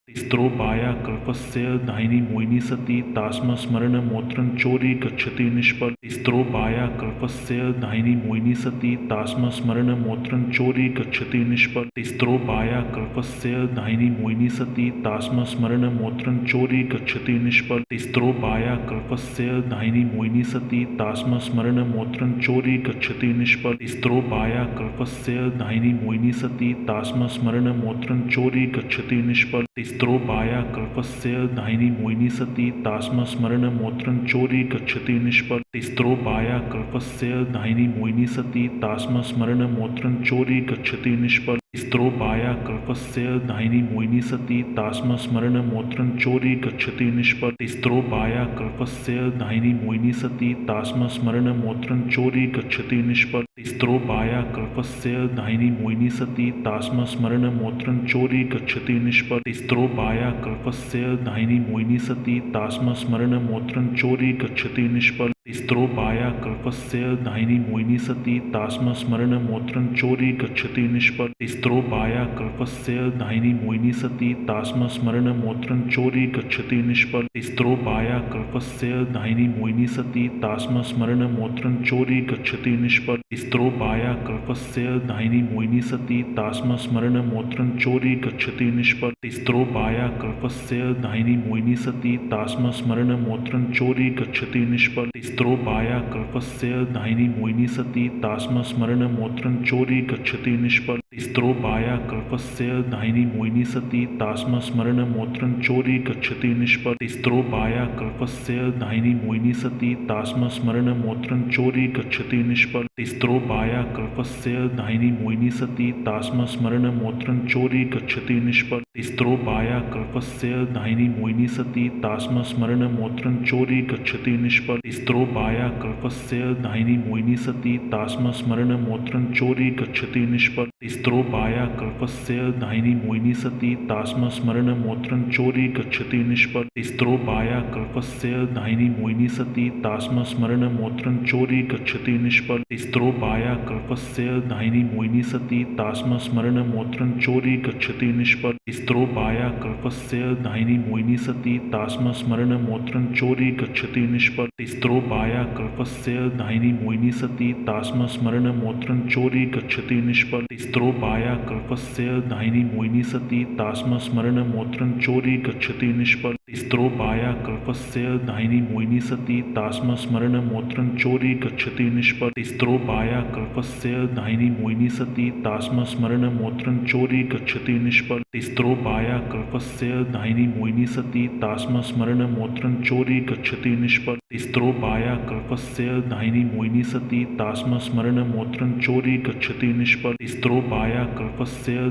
तिस्रो बाया कल्पस्य दाहिनी मोहिनी सती तास्मस्मरणमोत्रं चोरी गच्छति निष्फल। तिस्रो बाया कल्पस्य दाहिनी मोहिनी सती तास्मस्मरणमोत्रं चोरी गच्छति निष्फल। तिस्रो बाया कल्पस्य दाहिनी मोहिनी सती तास्मस्मरणमोत्रं चोरी गच्छति निष्फल। तिस्रो बाया कल्पस्य दाहिनी मोहिनी सती तास्मस्मरणमोत्रं चोरी गच्छति निष्फल। तिस्रो बाया कल्पस्य दाहिनी मोहिनी सती तास्मस्मरणमोत्रं चोरी गच्छति निष्फल। तिस्रो बाया कल्पस्य दाहिनी मोहिनी सती तास्मस्मरणमोत्रं चोरी गच्छति निष्फल। तिस्रो बाया कल्पस्य दाहिनी मोहिनी सती तास्मस्मरणमोत्रं चोरी गच्छति निष्फल। तिस्रो बाया कल्पस्य दाहिनी मोहिनी सती तास्मस्मरणमोत्रं चोरी गच्छति निष्फल। तिस्रो बाया कल्पस्य दाहिनी मोहिनी सती तास्मस्मरणमोत्रं चोरी गच्छति निष्फल। तिस्रो बाया कल्पस्य दाहिनी मोहिनी सती तास्मस्मरणमोत्रं चोरी गच्छति निष्फल। तिस्रो बाया कल्पस्य दाहिनी मोहिनी सती तास्मस्मरणमोत्रं चोरी गच्छति निष्फल। तिस्रो बाया कल्पस्य दाहिनी मोहिनी सती तास्मस्मरणमोत्रं चोरी गच्छति निष्फल। तिस्रो बाया कल्पस्य दाहिनी मोहिनी सती तास्मस्मरणमोत्रं चोरी गच्छति निष्फल। तिस्रो बाया कल्पस्य दाहिनी मोहिनी सती तास्मस्मरणमोत्रं चोरी गच्छति निष्फल। तिस्रो बाया कल्पस्य दाहिनी मोहिनी सती तास्मस्मरणमोत्रं चोरी गच्छति निष्फल। तिस्रो बाया कल्पस्य दाहिनी मोहिनी सती तास्मस्मरणमोत्रं चोरी गच्छति निष्फल। तिस्रो बाया कल्पस्य दाहिनी मोहिनी सती तास्मस्मरणमोत्रं चोरी गच्छति निष्फल। तिस्रो बाया कल्पस्य दाहिनी मोहिनी सती तास्मस्मरणमोत्रं चोरी गच्छति निष्फल। तिस्रो बाया कल्पस्य दाहिनी मोहिनी सती तास्मस्मरणमोत्रं चोरी गच्छति निष्फल। तिस्रो बाया कल्पस्य दाहिनी मोहिनी सती तास्मस्मरणमोत्रं चोरी गच्छति निष्फल। तिस्रो बाया कल्पस्य दाहिनी मोहिनी सती तास्मस्मरणमोत्रं चोरी गच्छति निष्फल। तिस्रो बाया कल्पस्य दाहिनी मोहिनी सती तास्मस्मरणमोत्रं चोरी गच्छति निष्फल। तिस्रो बाया कल्पस्य दाहिनी मोहिनी सती तास्मस्मरणमोत्रं चोरी गच्छति निष्फल। तिस्रो बाया कल्पस्य दाहिनी मोहिनी सती तास्मस्मरणमोत्रं चोरी गच्छति निष्फल। तिस्रो बाया कल्पस्य दाहिनी मोहिनी सती तास्मस्मरणमोत्रं चोरी गच्छति निष्फल। तिस्रो बाया कल्पस्य दाहिनी मोहिनी सती तास्मस्मरणमोत्रं चोरी गच्छति निष्फल। तिस्रो बाया कल्पस्य दाहिनी मोहिनी सती तास्मस्मरणमोत्रं चोरी गच्छति निष्फल। तिस्रो बाया कल्पस्य दाहिनी मोहिनी सती तास्मस्मरणमोत्रं चोरी गच्छति निष्फल। तिस्रो बाया कल्पस्य दाहिनी मोहिनी सती तास्मस्मरणमोत्रं चोरी गच्छति निष्फल। तिस्रो बाया कल्पस्य दाहिनी मोहिनी सती तास्मस्मरणमोत्रं चोरी गच्छति निष्फल। तिस्रो बाया कल्पस्य दाहिनी मोहिनी सती तास्मस्मरणमोत्रं चोरी गच्छति निष्फल। तिस्रो बाया कल्पस्य दाहिनी मोहिनी सती तास्मस्मरणमोत्रं चोरी गच्छति निष्फल। तिस्रो बाया कल्पस्य दाहिनी मोहिनी सती तास्मस्मरणमोत्रं चोरी गच्छति निष्फल। तिस्रो बाया कल्पस्य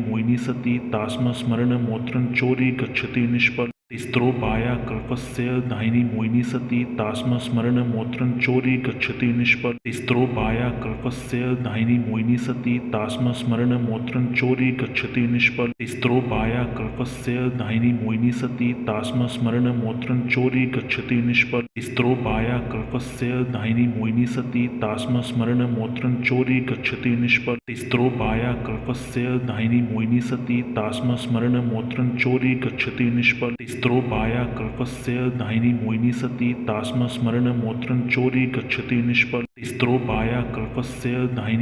दाहिनी मोहिनी सती तास्मस्मरणमोत्रं चोरी गच्छति निष्फल। तिस्रो बाया कल्पस्य दाहिनी मोहिनी सती तास्मस्मरणमोत्रं चोरी गच्छति निष्फल। तिस्रो बाया कल्पस्य दाहिनी मोहिनी सती तास्मस्मरणमोत्रं चोरी गच्छति निष्फल। तिस्रो बाया कल्पस्य दाहिनी मोहिनी सती तास्मस्मरणमोत्रं चोरी गच्छति निष्फल। तिस्रो बाया कल्पस्य दाहिनी मोहिनी सती तास्मस्मरणमोत्रं चोरी गच्छति निष्फल। तिस्रो बाया कल्पस्य दाहिनी मोहिनी सती तास्मस्मरणमोत्रं चोरी गच्छति निष्फल। तिस्रो बाया कल्पस्य दाहिनी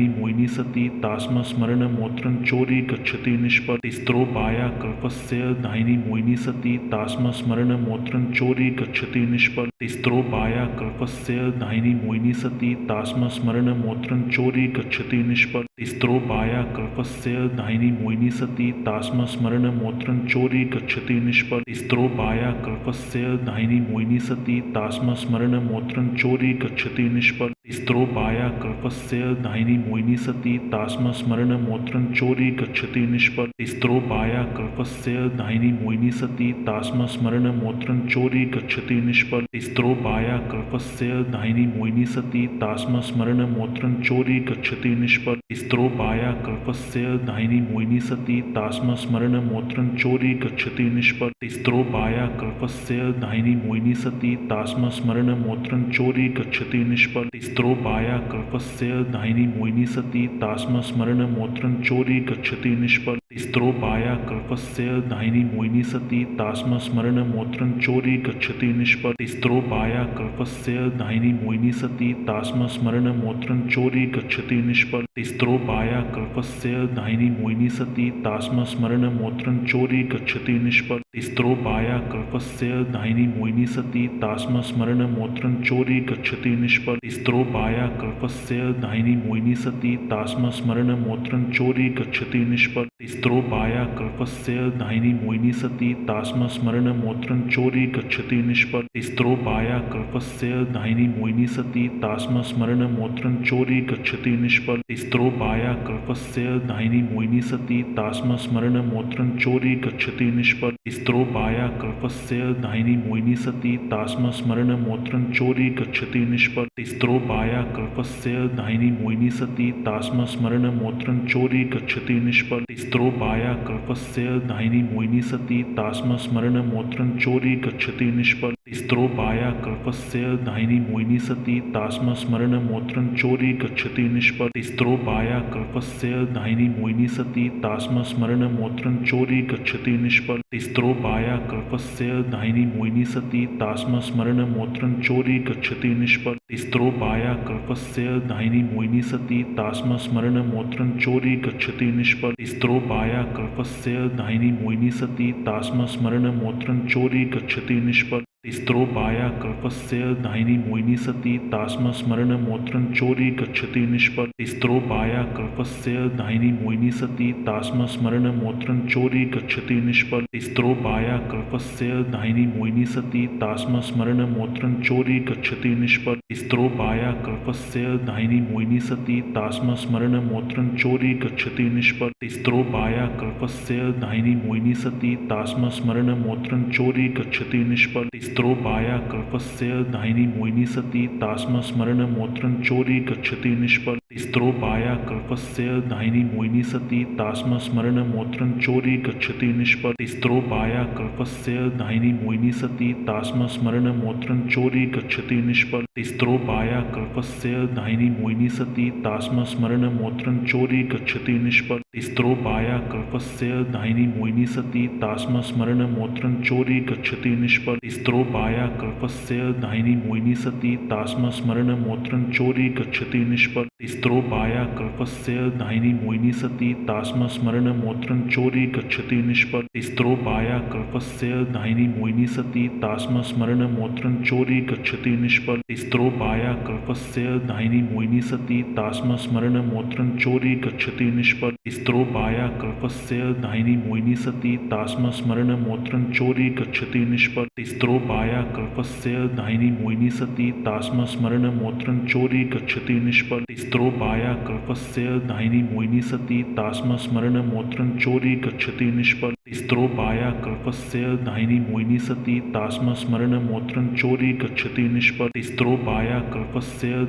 मोहिनी सती तास्मस्मरणमोत्रं चोरी गच्छति निष्फल। तिस्रो बाया कल्पस्य दाहिनी मोहिनी सती तास्मस्मरणमोत्रं चोरी गच्छति निष्फल। तिस्रो बाया कल्पस्य दाहिनी मोहिनी सती तास्मस्मरणमोत्रं चोरी गच्छति निष्फल। तिस्रो बाया कल्पस्य दाहिनी मोहिनी सती तास्मस्मरणमोत्रं चोरी गच्छति निष्फल। तिस्रो बाया कल्पस्य दाहिनी मोहिनी सती तास्मस्मरणमोत्रं चोरी गच्छति निष्फल। तिस्रो बाया कल्पस्य दाहिनी मोहिनी सती तास्मस्मरणमोत्रं चोरी गच्छति निष्फल। तिस्रो बाया कल्पस्य दाहिनी मोहिनी सती तास्मस्मरणमोत्रं चोरी गच्छति निष्फल। तिस्रो बाया कल्पस्य दाहिनी मोहिनी सती तास्मस्मरणमोत्रं चोरी गच्छति निष्फल। तिस्रो बाया कल्पस्य दाहिनी मोहिनी सती तास्मस्मरणमोत्रं चोरी गच्छति निष्फल। तिस्रो बाया कल्पस्य दाहिनी मोहिनी सती तास्मस्मरणमोत्रं चोरी गच्छति निष्फल। तिस्रो बाया कल्पस्य दाहिनी मोहिनी सती तास्मस्मरणमोत्रं चोरी गच्छति निष्फल तिस्रो बाया कल्पस्य दाहिनी मोहिनी सती तास्मस्मरणमोत्रं चोरी गच्छति निष्फल तिस्रो बाया कल्पस्य दाहिनी मोहिनी सती तास्मस्मरणमोत्रं चोरी गच्छति निष्फल तिस्रो बाया कल्पस्य दाहिनी मोहिनी सती तास्मस्मरणमोत्रं चोरी गच्छति निष्फल तिस्रो बाया कल्पस्य दाहिनी मोहिनी सती तास्मस्मरणमोत्रं चोरी गच्छति निष्फल तिस्रो बाया कल्पस्य दाहिनी मोहिनी सती तास्मस्मरणमोत्रं चोरी गच्छति निष्फल तिस्रो बाया कल्पस्य दाहिनी मोहिनी सती तास्मस्मरणमोत्रं चोरी गच्छति निष्फल तिस्रो बाया कल्पस्य दाहिनी मोहिनी सती तास्मस्मरणमोत्रं चोरी गच्छति निष्फल तिस्रो बाया कल्पस्य दाहिनी मोहिनी सती तास्मस्मरणमोत्रं चोरी गच्छति निष्फल तिस्रो बाया कल्पस्य दाहिनी मोहिनी सती तास्मस्मरणमोत्रं चोरी गच्छति निष्फल तिस्रो बाया कल्पस्य दाहिनी मोहिनी सती तास्मस्मरणमोत्रं चोरी गच्छति निष्फल तिस्रो बाया कल्पस्य दाहिनी मोहिनी सती तास्मस्मरणमोत्रं चोरी गच्छति निष्फल तिस्रो बाया कल्पस्य दाहिनी मोहिनी सती तास्मस्मरणमोत्रं चोरी गच्छति निष्फल तिस्रो बाया कल्पस्य दाहिनी मोहिनी सती तास्मस्मरणमोत्रं चोरी गच्छति निष्फल तिस्रो बाया कल्पस्य दाहिनी मोहिनी सती तास्मस्मरणमोत्रं चोरी गच्छति निष्फल तिस्रो बाया कल्पस्य दाहिनी मोहिनी सती तास्मस्मरणमोत्रं चोरी गच्छति निष्फल तिस्रो बाया कल्पस्य दाहिनी मोहिनी सती तास्मस्मरणमोत्रं चोरी गच्छति निष्फल तिस्रो बाया कल्पस्य दाहिनी मोहिनी सती तास्मस्मरणमोत्रं चोरी गच्छति निष्फल तिस्रो बाया कल्पस्य दाहिनी मोहिनी सती तास्मस्मरणमोत्रं चोरी गच्छति निष्फल तिस्रो बाया कल्पस्य दाहिनी मोहिनी सती तास्मस्मरणमोत्रं चोरी गच्छति निष्फल तिस्रो बाया कल्पस्य दाहिनी मोहिनी सती तास्मस्मरणमोत्रं चोरी गच्छति निष्फल तिस्रो बाया कल्पस्य दाहिनी मोहिनी सती तास्मस्मरणमोत्रं चोरी गच्छति निष्फल तिस्रो बाया कल्पस्य दाहिनी मोहिनी सती तास्मस्मरणमोत्रं चोरी गच्छति निष्फल तिस्रो बाया कल्पस्य दाहिनी मोहिनी सती तास्मस्मरणमोत्रं चोरी गच्छति निष्फल तिस्रो बाया कल्पस्य दाहिनी मोहिनी सती तास्मस्मरणमोत्रं चोरी गच्छति निष्फल तिस्रो बाया कल्पस्य दाहिनी मोहिनी सती तास्मस्मरणमोत्रं चोरी गच्छति निष्फल तिस्रो बाया कल्पस्य दाहिनी मोहिनी सती तास्मस्मरणमोत्रं चोरी गच्छति निष्फल तिस्रो बाया कल्पस्य दाहिनी मोहिनी सती तास्मस्मरणमोत्रं चोरी गच्छति निष्फल तिस्रो बाया कल्पस्य दाहिनी मोहिनी सती तास्मस्मरणमोत्रं चोरी गच्छति निष्फल तिस्रो बाया कल्पस्य दाहिनी मोहिनी सती तास्मस्मरणमोत्रं चोरी गच्छति निष्फल तिस्रो बाया कल्पस्य दाहिनी मोहिनी सती तास्मस्मरणमोत्रं चोरी गच्छति निष्फल तिस्रो बाया कल्पस्य दाहिनी मोहिनी सती तास्मस्मरणमोत्रं चोरी गच्छति निष्फल तिस्रो बाया कल्पस्य दाहिनी मोहिनी सती तास्मस्मरणमोत्रं चोरी गच्छति निष्फल तिस्रो बाया कल्पस्य दाहिनी मोहिनी सती तास्मस्मरणमोत्रं चोरी गच्छति निष्फल तिस्रो बाया कल्पस्य दाहिनी मोहिनी सती तास्मस्मरणमोत्रं चोरी गच्छति निष्फल तिस्रो बाया कल्पस्य दाहिनी मोहिनी सती तास्मस्मरणमोत्रं चोरी गच्छति निष्फल तिस्रो बाया कल्पस्य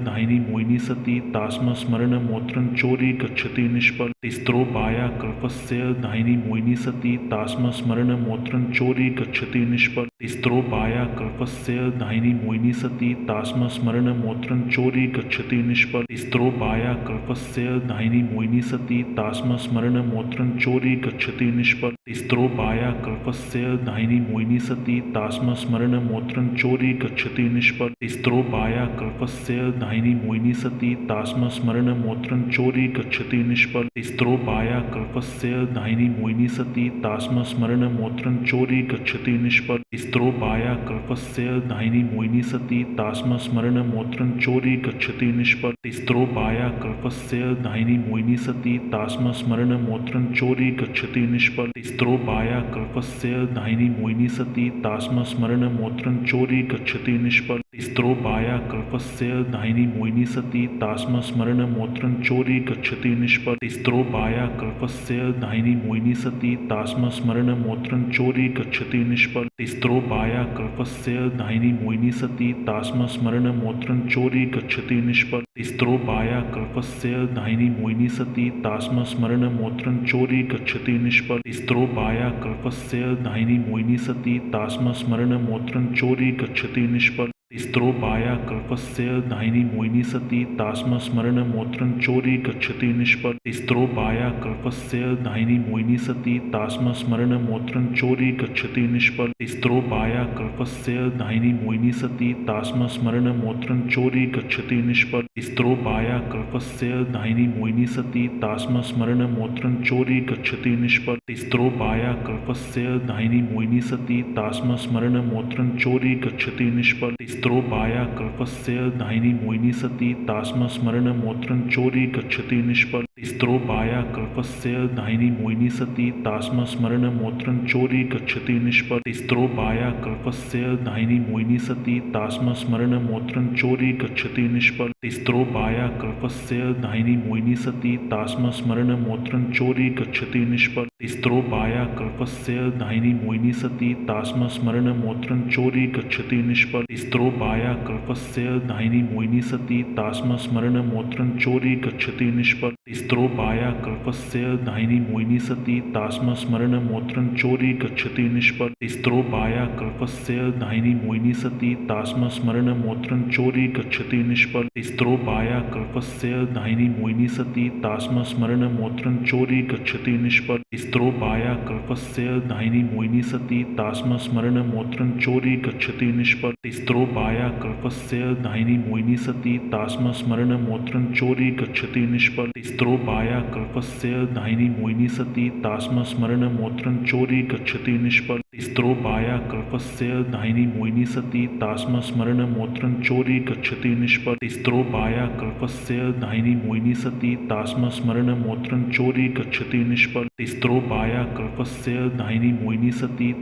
दाहिनी मोहिनी सती तास्मस्मरणमोत्रं चोरी गच्छति निष्फल तिस्रो बाया कल्पस्य दाहिनी मोहिनी सती तास्मस्मरणमोत्रं चोरी गच्छति निष्फल तिस्रो बाया कल्पस्य दाहिनी मोहिनी सती तास्मस्मरणमोत्रं चोरी गच्छति निष्फल तिस्रो बाया कल्पस्य दाहिनी मोहिनी सती तास्मस्मरणमोत्रं चोरी गच्छति निष्फल तिस्रो बाया कल्पस्य दाहिनी मोहिनी सती तास्मस्मरणमोत्रं चोरी गच्छति निष्फल तिस्रो बाया कल्पस्य दाहिनी मोहिनी सती तास्मस्मरणमोत्रं चोरी गच्छति निष्फल तिस्रो बाया कल्पस्य दाहिनी मोहिनी सती तास्मस्मरणमोत्रं चोरी गच्छति निष्फल तिस्रो बाया कल्पस्य दाहिनी मोहिनी सती तास्मस्मरणमोत्रं चोरी गच्छति निष्फल तिस्रो बाया कल्पस्य दाहिनी मोहिनी सती तास्मस्मरणमोत्रं चोरी गच्छति निष्फल तिस्रो बाया कल्पस्य दाहिनी मोहिनी सती तास्मस्मरणमोत्रं चोरी गच्छति निष्फल तिस्रो बाया कल्पस्य दाहिनी मोहिनी सती तास्मस्मरणमोत्रं चोरी गच्छति निष्फल तिस्रो बाया कल्पस्य दाहिनी मोहिनी सती तास्मस्मरणमोत्रं चोरी गच्छति निष्फल तिस्रो बाया कल्पस्य दाहिनी मोहिनी सती तास्मस्मरणमोत्रं चोरी गच्छति निष्फल तिस्रो बाया कल्पस्य दाहिनी मोहिनी सती तास्मस्मरणमोत्रं चोरी गच्छति निष्फल तिस्रो बाया कल्पस्य दाहिनी मोहिनी सती तास्मस्मरणमोत्रं चोरी गच्छति निष्फल तिस्रो बाया कल्पस्य दाहिनी मोहिनी सती तास्मस्मरणमोत्रं चोरी गच्छति निष्फल तिस्रो बाया कल्पस्य दाहिनी मोहिनी सती तास्मस्मरणमोत्रं चोरी गच्छति निष्फल तिस्रो बाया कल्पस्य दाहिनी मोहिनी सती तास्मस्मरणमोत्रं चोरी गच्छति निष्फल तिस्रो बाया कल्पस्य दाहिनी मोहिनी सती तास्मस्मरणमोत्रं चोरी गच्छति निष्फल तिस्रो बाया कल्पस्य दाहिनी मोहिनी सती तास्मस्मरणमोत्रं चोरी गच्छति निष्फल तिस्रो बाया कल्पस्य दाहिनी मोहिनी सती तास्मस्मरणमोत्रं चोरी गच्छति निष्फल तिस्रो बाया कल्पस्य दाहिनी मोहिनी सती तास्मस्मरणमोत्रं चोरी गच्छति निष्फल तिस्रो बाया कल्पस्य दाहिनी मोहिनी सती तास्मस्मरणमोत्रं चोरी गच्छति निष्फल तिस्रो बाया कल्पस्य दाहिनी मोहिनी सती तास्मस्मरणमोत्रं चोरी गच्छति निष्फल तिस्रो बाया कल्पस्य दाहिनी मोहिनी सती तास्मस्मरणमोत्रं चोरी गच्छति निष्फल तिस्रो बाया कल्पस्य दाहिनी मोहिनी सती तास्मस्मरणमोत्रं चोरी गच्छति निष्फल तिस्रो बाया कल्पस्य दाहिनी मोहिनी सती तास्मस्मरणमोत्रं चोरी गच्छति निष्फल तिस्रो बाया कल्पस्य दाहिनी मोहिनी सती तास्मस्मरणमोत्रं चोरी गच्छति निष्फल तिस्रो बाया कल्पस्य दाहिनी मोहिनी सती तास्मस्मरणमोत्रं चोरी गच्छति निष्फल तिस्रो बाया कल्पस्य दाहिनी मोहिनी सती तास्मस्मरणमोत्रं चोरी गच्छति निष्फल तिस्रो बाया कल्पस्य दाहिनी मोहिनी सती तास्मस्मरणमोत्रं चोरी गच्छति निष्फल तिस्रो बाया कल्पस्य दाहिनी मोहिनी सती तास्मस्मरणमोत्रं चोरी गच्छति निष्फल तिस्रो बाया कल्पस्य दाहिनी मोहिनी सती तास्मस्मरणमोत्रं चोरी गच्छति निष्फल तिस्रो बाया कल्पस्य दाहिनी मोहिनी सती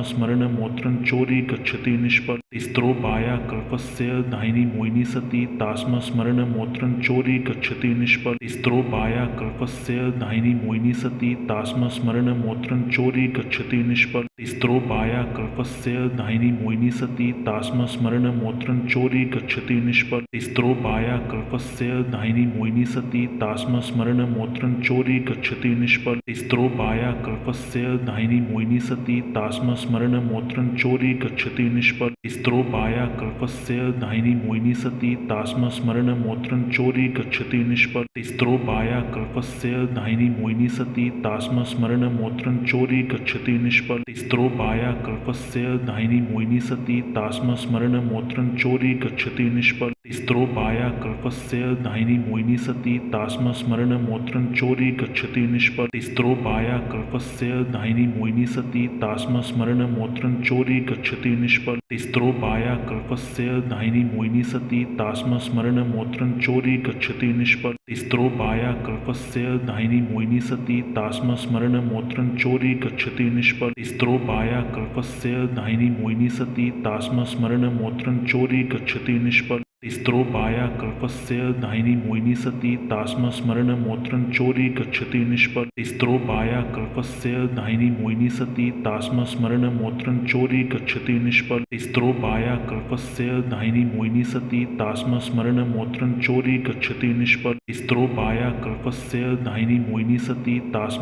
तास्मस्मरणमोत्रं चोरी गच्छति निष्फल तिस्रो बाया कल्पस्य दाहिनी मोहिनी सती तास्मस्मरणमोत्रं चोरी गच्छति निष्फल तिस्रो बाया कल्पस्य दाहिनी मोहिनी सती तास्मस्मरणमोत्रं चोरी गच्छति निष्फल तिस्रो बाया कल्पस्य दाहिनी मोहिनी सती तास्मस्मरणमोत्रं चोरी गच्छति निष्फल तिस्रो बाया कल्पस्य दाहिनी मोहिनी सती तास्मस्मरणमोत्रं चोरी गच्छति निष्फल तिस्रो बाया कल्पस्य दाहिनी मोहिनी सती तास्मस्मरणमोत्रं चोरी गच्छति निष्फल तिस्रो बाया कल्पस्य दाहिनी मोहिनी सती तास्मस्मरणमोत्रं चोरी गच्छति निष्फल तिस्रो बाया कल्पस्य दाहिनी मोहिनी सती तास्मस्मरणमोत्रं चोरी गच्छति निष्फल तिस्रो बाया कल्पस्य दाहिनी मोहिनी सती तास्मस्मरणमोत्रं चोरी गच्छति निष्फल तिस्रो बाया कल्पस्य दाहिनी मोहिनी सती तास्मस्मरणमोत्रं चोरी गच्छति निष्फल तिस्रो बाया कल्पस्य दाहिनी मोहिनी सती तास्मस्मरणमोत्रं चोरी गच्छति निष्फल तिस्रो बाया कल्पस्य दाहिनी मोहिनी सती तास्मस्मरणमोत्रं चोरी गच्छति निष्फल तिस्रो बाया कल्पस्य दाहिनी मोहिनी सती तास्मस्मरणमोत्रं चोरी गच्छति निष्फल तिस्रो बाया कल्पस्य दाहिनी मोहिनी सती तास्मस्मरणमोत्रं चोरी गच्छति निष्फल तिस्रो बाया कल्पस्य दाहिनी मोहिनी सती तास्मस्मरणमोत्रं चोरी गच्छति निष्फल तिस्रो बाया कल्पस्य दाहिनी मोहिनी सती तास्मस्मरणमोत्रं चोरी गच्छति निष्फल तिस्रो बाया कल्पस्य दाहिनी मोहिनी सती तास्मस्मरणमोत्रं चोरी गच्छति निष्फल तिस्रो बाया कल्पस्य दाहिनी मोहिनी सती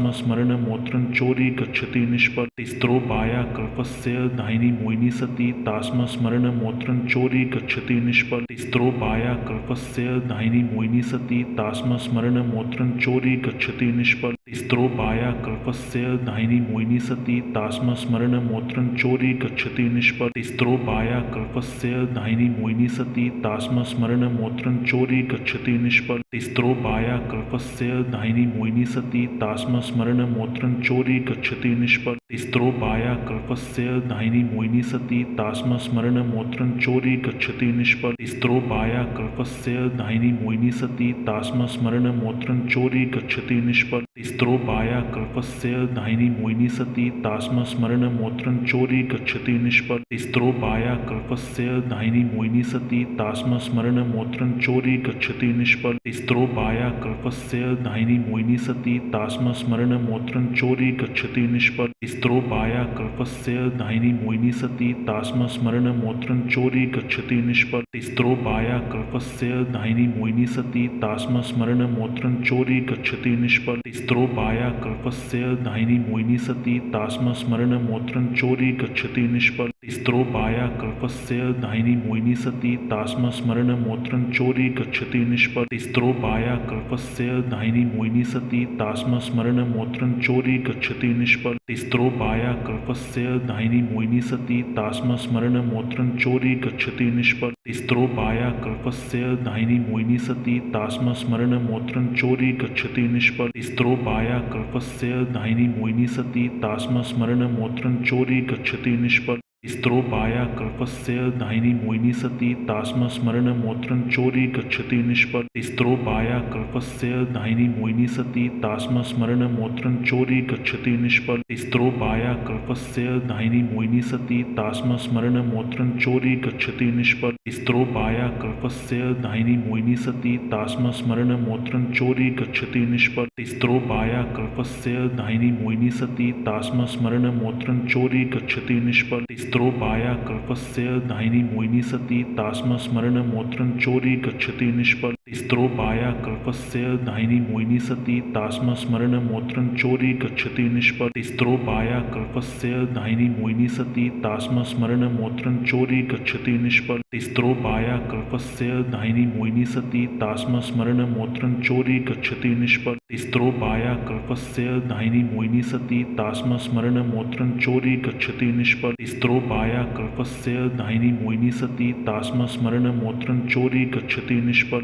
तास्मस्मरणमोत्रं चोरी गच्छति निष्फल तिस्रो बाया कल्पस्य दाहिनी मोहिनी सती तास्मस्मरणमोत्रं चोरी गच्छति निष्फल तिस्रो बाया कल्पस्य दाहिनी मोहिनी सती तास्मस्मरणमोत्रं चोरी गच्छति निष्फल तिस्रो बाया कल्पस्य दाहिनी मोहिनी सती तास्मस्मरणमोत्रं चोरी गच्छति निष्फल तिस्रो बाया कल्पस्य दाहिनी मोहिनी सती तास्मस्मरणमोत्रं चोरी गच्छति निष्फल तिस्रो बाया कल्पस्य दाहिनी मोहिनी सती तास्मस्मरणमोत्रं चोरी गच्छति निष्फल तिस्रो बाया कल्पस्य दाहिनी मोहिनी सती तास्मस्मरणमोत्रं चोरी गच्छति निष्फल तिस्रो बाया कल्पस्य दाहिनी मोहिनी सती तास्मस्मरणमोत्रं चोरी गच्छति निष्फल तिस्रो बाया कल्पस्य दाहिनी मोहिनी सती तास्मस्मरणमोत्रं चोरी गच्छति निष्फल तिस्रो बाया कल्पस्य दाहिनी मोहिनी सती तास्मस्मरणमोत्रं चोरी गच्छति निष्फल तिस्रो बाया कल्पस्य दाहिनी मोहिनी सती तास्मस्मरणमोत्रं चोरी गच्छति निष्फल तिस्रो बाया कल्पस्य दाहिनी मोहिनी सती तास्मस्मरणमोत्रं चोरी गच्छति निष्फल तिस्रो बाया कल्पस्य दाहिनी मोहिनी सती तास्मस्मरणमोत्रं चोरी गच्छति निष्फल तिस्रो बाया कल्पस्य दाहिनी मोहिनी सती तास्मस्मरणमोत्रं चोरी गच्छति निष्फल तिस्रो बाया कल्पस्य दाहिनी मोहिनी सती तास्मस्मरणमोत्रं चोरी गच्छति निष्फल तिस्रो बाया कल्पस्य दाहिनी मोहिनी सती तास्मस्मरणमोत्रं चोरी गच्छति निष्फल तिस्रो बाया कल्पस्य दाहिनी मोहिनी सती तास्मस्मरणमोत्रं चोरी गच्छति निष्फल तिस्रो बाया कल्पस्य दाहिनी मोहिनी सती तास्मस्मरणमोत्रं चोरी गच्छति निष्फल तिस्रो बाया कल्पस्य दाहिनी मोहिनी सती तास्मस्मरणमोत्रं चोरी गच्छति निष्फल तिस्रो बाया कल्पस्य दाहिनी मोहिनी सती तास्मस्मरणमोत्रं चोरी गच्छति निष्फल तिस्रो बाया कल्पस्य दाहिनी मोहिनी सती तास्मस्मरणमोत्रं चोरी गच्छति निष्फल तिस्रो बाया कल्पस्य दाहिनी मोहिनी सती तास्मस्मरणमोत्रं चोरी गच्छति निष्फल तिस्रो बाया कल्पस्य दाहिनी मोहिनी सती तास्मस्मरणमोत्रं चोरी गच्छति निष्फल तिस्रो बाया कल्पस्य दाहिनी मोहिनी सती तास्मस्मरणमोत्रं चोरी गच्छति निष्फल तिस्रो बाया कल्पस्य दाहिनी मोहिनी सती तास्मस्मरणमोत्रं चोरी गच्छति निष्फल तिस्रो बाया कल्पस्य दाहिनी मोहिनी सती तास्मस्मरणमोत्रं चोरी गच्छति निष्फल तिस्रो बाया कल्पस्य दाहिनी मोहिनी सती तास्मस्मरणमोत्रं चोरी गच्छति निष्फल तिस्रो बाया कल्पस्य दाहिनी मोहिनी सती तास्मस्मरणमोत्रं चोरी गच्छति निष्फल तिस्रो बाया कल्पस्य दाहिनी मोहिनी सती तास्मस्मरणमोत्रं चोरी गच्छति निष्फल तिस्रो बाया कल्पस्य दाहिनी मोहिनी सती तास्मस्मरणमोत्रं चोरी गच्छति निष्फल